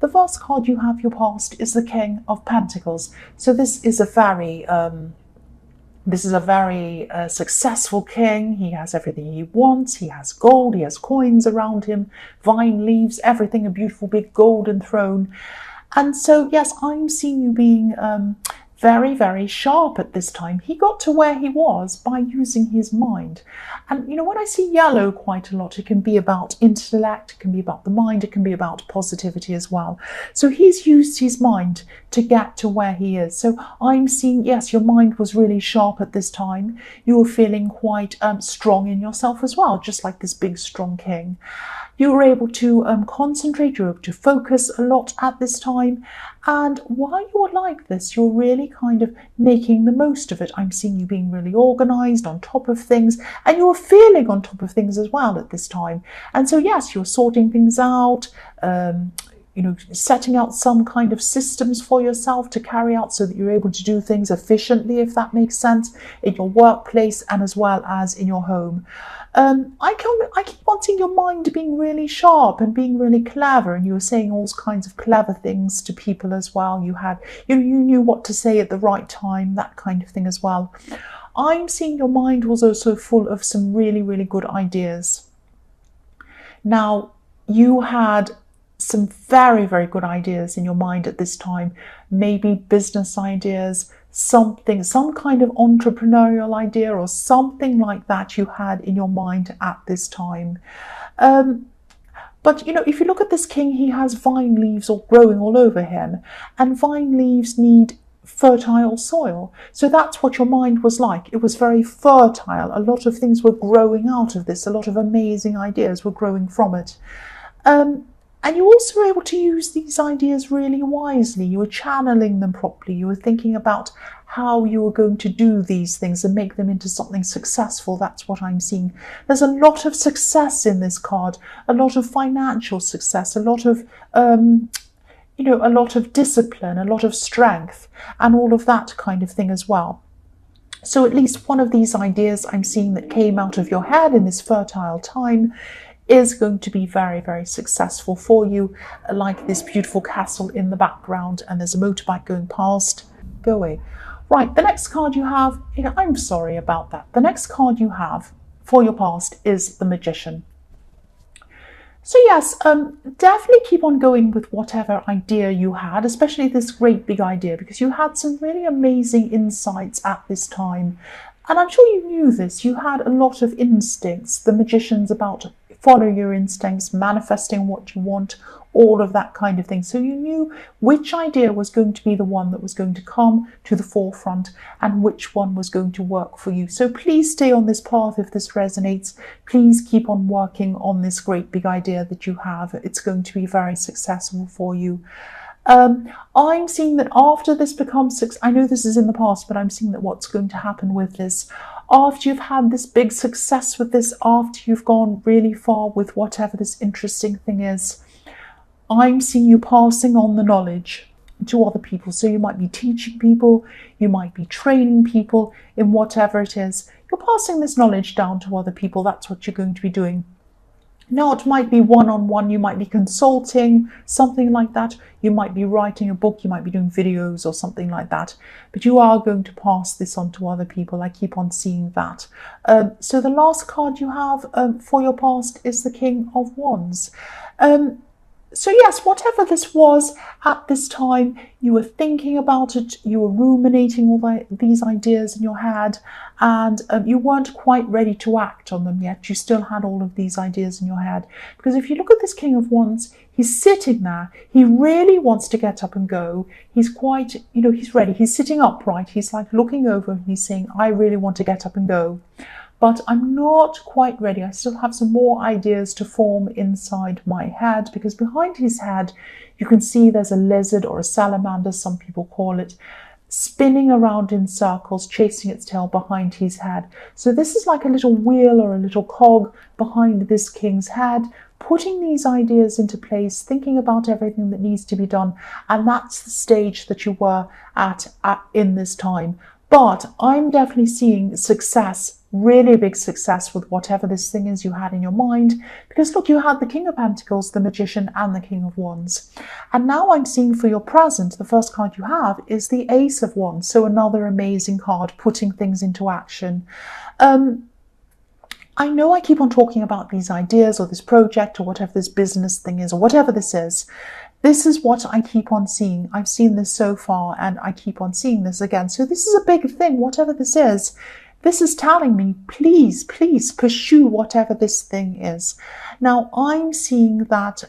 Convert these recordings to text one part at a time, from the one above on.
the first card you have, your past, is the King of Pentacles. So this is a very successful king. He has everything he wants. He has gold, he has coins around him, vine leaves, everything, a beautiful big golden throne. And so, yes, I'm seeing you being very, very sharp at this time. He got to where he was by using his mind. And, you know, when I see yellow quite a lot, it can be about intellect, it can be about the mind, it can be about positivity as well. So he's used his mind to get to where he is. So I'm seeing, yes, your mind was really sharp at this time. You were feeling quite strong in yourself as well, just like this big, strong king. You were able to concentrate, you were able to focus a lot at this time. And while you were like this, you're really kind of making the most of it. I'm seeing you being really organized, on top of things, and you were feeling on top of things as well at this time. And so, yes, you were sorting things out, you know, setting out some kind of systems for yourself to carry out so that you're able to do things efficiently, if that makes sense, in your workplace and as well as in your home. I keep on seeing your mind being really sharp and being really clever, and you were saying all kinds of clever things to people as well. You knew what to say at the right time, that kind of thing as well. I'm seeing your mind was also full of some really, really good ideas. Now, you had some very, very good ideas in your mind at this time, maybe business ideas, some kind of entrepreneurial idea or something like that you had in your mind at this time. But, you know, if you look at this king, he has vine leaves all growing all over him, and vine leaves need fertile soil. So that's what your mind was like. It was very fertile. A lot of things were growing out of this. A lot of amazing ideas were growing from it. And you also were able to use these ideas really wisely. You were channeling them properly. You were thinking about how you were going to do these things and make them into something successful. That's what I'm seeing. There's a lot of success in this card, a lot of financial success, a lot of, you know, a lot of discipline, a lot of strength, and all of that kind of thing as well. So at least one of these ideas I'm seeing that came out of your head in this fertile time is going to be very, very successful for you, like this beautiful castle in the background, and there's a motorbike going past. Go away. Right, the next card you have, I'm sorry about that. The next card you have for your past is the Magician. So yes, definitely keep on going with whatever idea you had, especially this great big idea, because you had some really amazing insights at this time. And I'm sure you knew this. You had a lot of instincts. The Magician's about follow your instincts, manifesting what you want, all of that kind of thing. So you knew which idea was going to be the one that was going to come to the forefront and which one was going to work for you. So please stay on this path if this resonates. Please keep on working on this great big idea that you have. It's going to be very successful for you. I'm seeing that after this becomes I know this is in the past, but I'm seeing that what's going to happen with this, after you've had this big success with this, after you've gone really far with whatever this interesting thing is, I'm seeing you passing on the knowledge to other people. So you might be teaching people, you might be training people in whatever it is. You're passing this knowledge down to other people. That's what you're going to be doing. Now, it might be one-on-one, you might be consulting, something like that. You might be writing a book, you might be doing videos or something like that. But you are going to pass this on to other people. I keep on seeing that. So the last card you have for your past is the King of Wands. So yes, whatever this was at this time, you were thinking about it, you were ruminating all these ideas in your head, and you weren't quite ready to act on them yet. You still had all of these ideas in your head. Because if you look at this King of Wands, he's sitting there. He really wants to get up and go. He's quite, he's ready. He's sitting upright. He's like looking over and he's saying, I really want to get up and go. But I'm not quite ready. I still have some more ideas to form inside my head, because behind his head, you can see there's a lizard or a salamander, some people call it, spinning around in circles, chasing its tail behind his head. So this is like a little wheel or a little cog behind this king's head, putting these ideas into place, thinking about everything that needs to be done. And that's the stage that you were at in this time. But I'm definitely seeing success, really big success with whatever this thing is you had in your mind. Because look, you had the King of Pentacles, the Magician, and the King of Wands. And now I'm seeing for your present, the first card you have is the Ace of Wands. So another amazing card, putting things into action. I know I keep on talking about these ideas or this project or whatever this business thing is or whatever this is. This is what I keep on seeing. I've seen this so far and I keep on seeing this again. So this is a big thing, whatever this is telling me, please, please pursue whatever this thing is. Now, I'm seeing that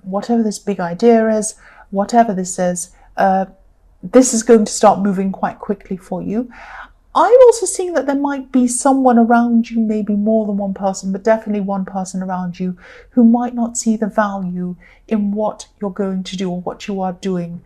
whatever this big idea is, whatever this is going to start moving quite quickly for you. I'm also seeing that there might be someone around you, maybe more than one person, but definitely one person around you who might not see the value in what you're going to do or what you are doing.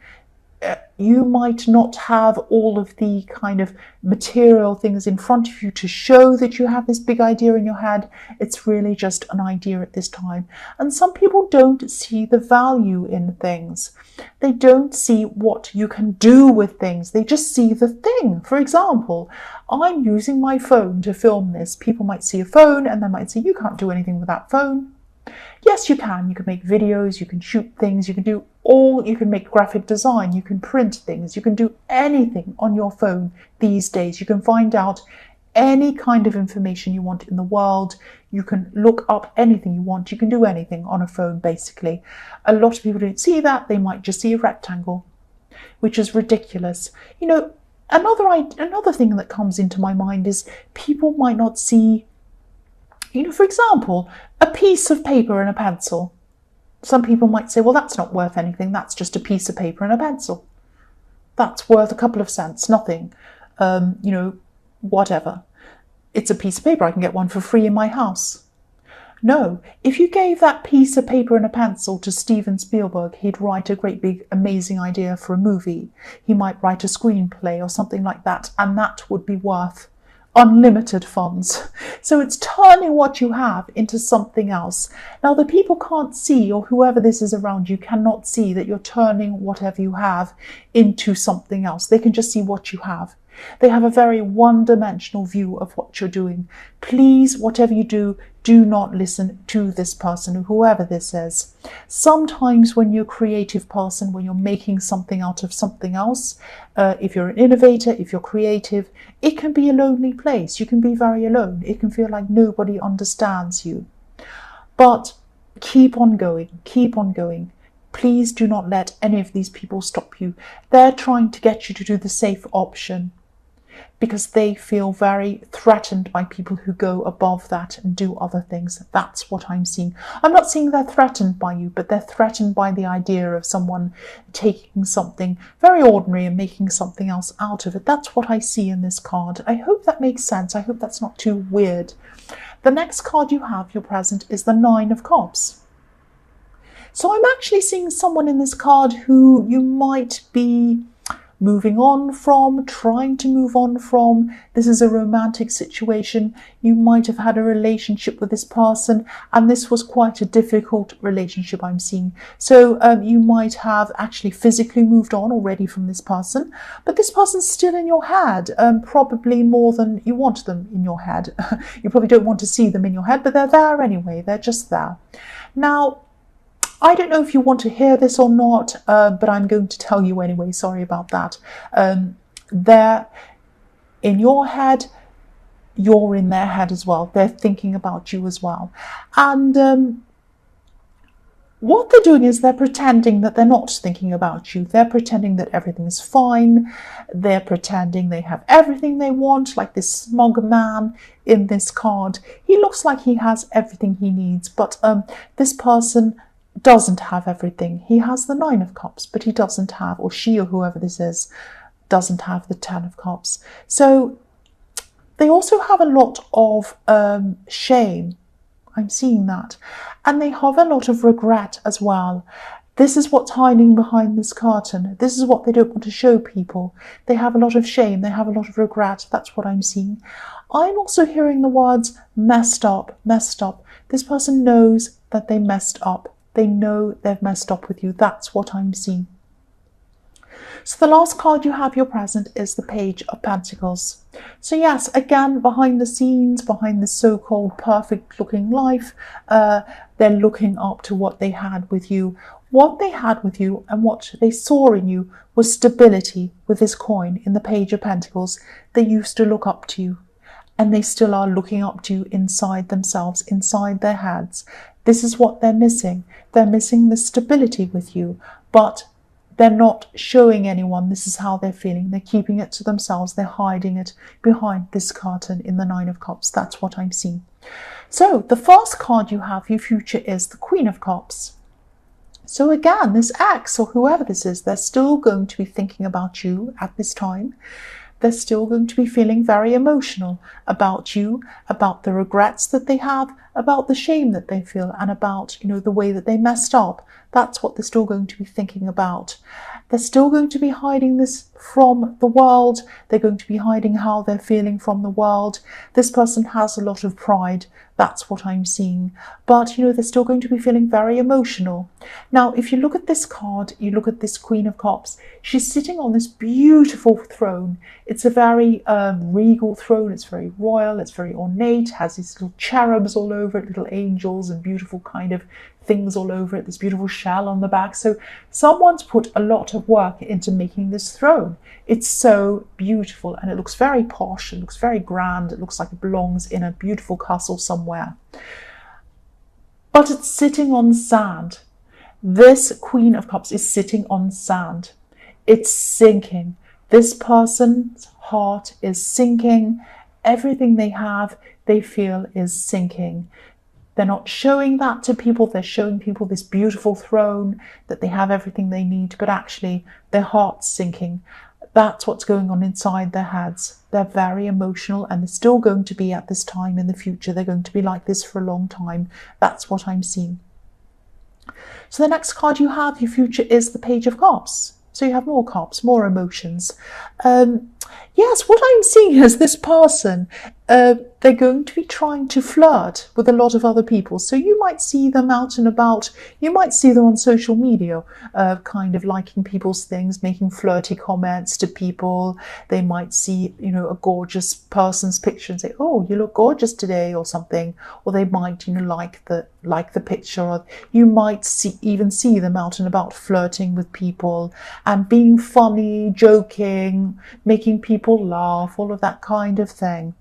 You might not have all of the kind of material things in front of you to show that you have this big idea in your head. It's really just an idea at this time. And some people don't see the value in things. They don't see what you can do with things. They just see the thing. For example, I'm using my phone to film this. People might see a phone and they might say, you can't do anything with that phone. Yes, you can. You can make videos, you can shoot things, you can make graphic design, you can print things, you can do anything on your phone these days. You can find out any kind of information you want in the world. You can look up anything you want. You can do anything on a phone, basically. A lot of people don't see that. They might just see a rectangle, which is ridiculous. You know, another thing that comes into my mind is people might not see, you know, for example, a piece of paper and a pencil. Some people might say, well, that's not worth anything. That's just a piece of paper and a pencil. That's worth a couple of cents, nothing. You know, whatever. It's a piece of paper. I can get one for free in my house. No, if you gave that piece of paper and a pencil to Steven Spielberg, he'd write a great big amazing idea for a movie. He might write a screenplay or something like that, and that would be worth unlimited funds. So it's turning what you have into something else. Now, the people can't see, or whoever this is around you cannot see, that you're turning whatever you have into something else. They can just see what you have. They have a very one-dimensional view of what you're doing. Please, whatever you do not listen to this person, whoever this is. Sometimes when you're a creative person, when you're making something out of something else, if you're an innovator, if you're creative, it can be a lonely place. You can be very alone. It can feel like nobody understands you. But keep on going, keep on going. Please do not let any of these people stop you. They're trying to get you to do the safe option, because they feel very threatened by people who go above that and do other things. That's what I'm seeing. I'm not seeing they're threatened by you, but they're threatened by the idea of someone taking something very ordinary and making something else out of it. That's what I see in this card. I hope that makes sense. I hope that's not too weird. The next card you have, your present, is the Nine of Cups. So I'm actually seeing someone in this card who you might be moving on from, trying to move on from. This is a romantic situation. You might have had a relationship with this person, and this was quite a difficult relationship I'm seeing. So you might have actually physically moved on already from this person, but this person's still in your head, probably more than you want them in your head. You probably don't want to see them in your head, but they're there anyway. They're just there. Now, I don't know if you want to hear this or not, but I'm going to tell you anyway. Sorry about that. They're in your head, you're in their head as well. They're thinking about you as well. And what they're doing is they're pretending that they're not thinking about you. They're pretending that everything's fine. They're pretending they have everything they want, like this smug man in this card. He looks like he has everything he needs, but this person doesn't have everything. He has the Nine of Cups, but he doesn't have, or she or whoever this is, doesn't have the Ten of Cups. So they also have a lot of shame. I'm seeing that. And they have a lot of regret as well. This is what's hiding behind this curtain. This is what they don't want to show people. They have a lot of shame. They have a lot of regret. That's what I'm seeing. I'm also hearing the words messed up, messed up. This person knows that they messed up. They know they've messed up with you. That's what I'm seeing. So the last card you have your present is the Page of Pentacles. So yes, again, behind the scenes, behind this so-called perfect looking life, they're looking up to what they had with you. What they had with you and what they saw in you was stability with this coin in the Page of Pentacles. They used to look up to you, and they still are looking up to you inside themselves, inside their heads. This is what they're missing. They're missing the stability with you, but they're not showing anyone this is how they're feeling. They're keeping it to themselves. They're hiding it behind this curtain in the Nine of Cups. That's what I'm seeing. So the first card you have, your future, is the Queen of Cups. So again, this ex or whoever this is, they're still going to be thinking about you at this time. They're still going to be feeling very emotional about you, about the regrets that they have, about the shame that they feel, and about, the way that they messed up. That's what they're still going to be thinking about. They're still going to be hiding this from the world. They're going to be hiding how they're feeling from the world. This person has a lot of pride. That's what I'm seeing. But, they're still going to be feeling very emotional. Now, if you look at this card, you look at this Queen of Cups, she's sitting on this beautiful throne. It's a very regal throne. It's very royal. It's very ornate. Has these little cherubs all over it, little angels and beautiful kind of things all over it, this beautiful shell on the back. So someone's put a lot of work into making this throne. It's so beautiful, and it looks very posh. It looks very grand. It looks like it belongs in a beautiful castle somewhere. But it's sitting on sand. This Queen of Cups is sitting on sand. It's sinking. This person's heart is sinking. Everything they have, they feel, is sinking. They're not showing that to people. They're showing people this beautiful throne, that they have everything they need, but actually their heart's sinking. That's what's going on inside their heads. They're very emotional, and they're still going to be at this time in the future. They're going to be like this for a long time. That's what I'm seeing. So the next card you have, your future, is the Page of Cups. So you have more cups, more emotions. Yes, what I'm seeing is this person, they're going to be trying to flirt with a lot of other people. So you might see them out and about. You might see them on social media, kind of liking people's things, making flirty comments to people. They might see, a gorgeous person's picture and say, "Oh, you look gorgeous today," or something. Or they might, like the picture. Or you might even see them out and about flirting with people and being funny, joking, making people laugh, all of that kind of thing.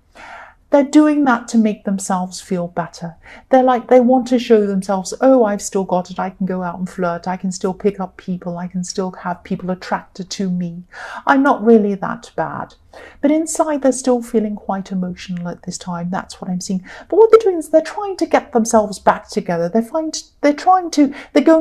They're doing that to make themselves feel better. They want to show themselves, "Oh, I've still got it. I can go out and flirt. I can still pick up people. I can still have people attracted to me. I'm not really that bad." But inside, they're still feeling quite emotional at this time. That's what I'm seeing. But what they're doing is they're trying to get themselves back together. They're going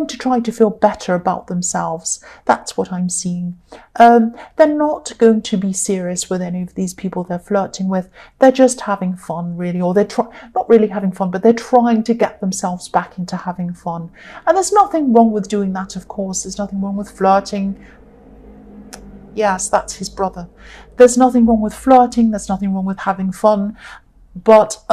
to try to feel better about themselves. That's what I'm seeing. They're not going to be serious with any of these people they're flirting with. They're just having fun, really, or they're not really having fun, but they're trying to get themselves back into having fun. And there's nothing wrong with doing that, of course. There's nothing wrong with flirting. Yes, that's his brother. There's nothing wrong with flirting. There's nothing wrong with having fun. But,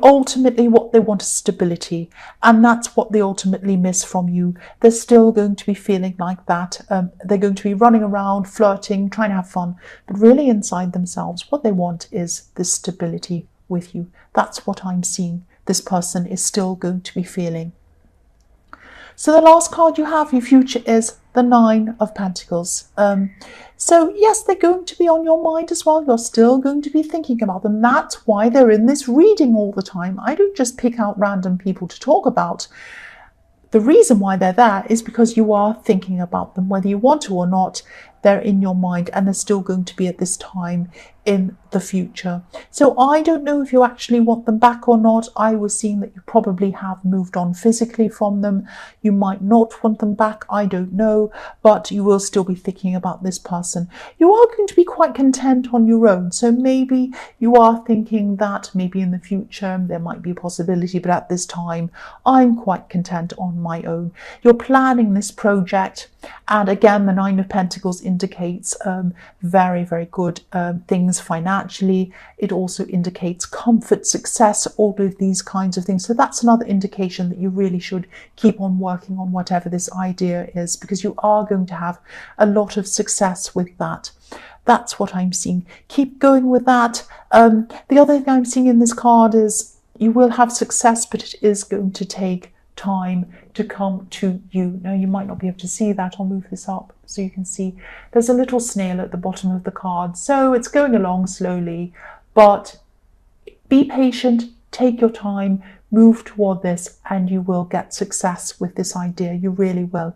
ultimately what they want is stability. And that's what they ultimately miss from you. They're still going to be feeling like that. They're going to be running around, flirting, trying to have fun. But really inside themselves, what they want is this stability with you. That's what I'm seeing. This person is still going to be feeling. So the last card you have, your future, is the Nine of Pentacles. So yes, they're going to be on your mind as well. You're still going to be thinking about them. That's why they're in this reading all the time. I don't just pick out random people to talk about. The reason why they're there is because you are thinking about them, whether you want to or not. They're in your mind, and they're still going to be at this time in the future. So I don't know if you actually want them back or not. I was seeing that you probably have moved on physically from them. You might not want them back. I don't know, but you will still be thinking about this person. You are going to be quite content on your own. So maybe you are thinking that maybe in the future there might be a possibility, but at this time I'm quite content on my own. You're planning this project, and again, the Nine of Pentacles in indicates very, very good things financially. It also indicates comfort, success, all of these kinds of things. So that's another indication that you really should keep on working on whatever this idea is, because you are going to have a lot of success with that. That's what I'm seeing. Keep going with that. The other thing I'm seeing in this card is you will have success, but it is going to take time to come to you. Now, you might not be able to see that. I'll move this up so you can see there's a little snail at the bottom of the card. So it's going along slowly, but be patient, take your time, move toward this, and you will get success with this idea. You really will.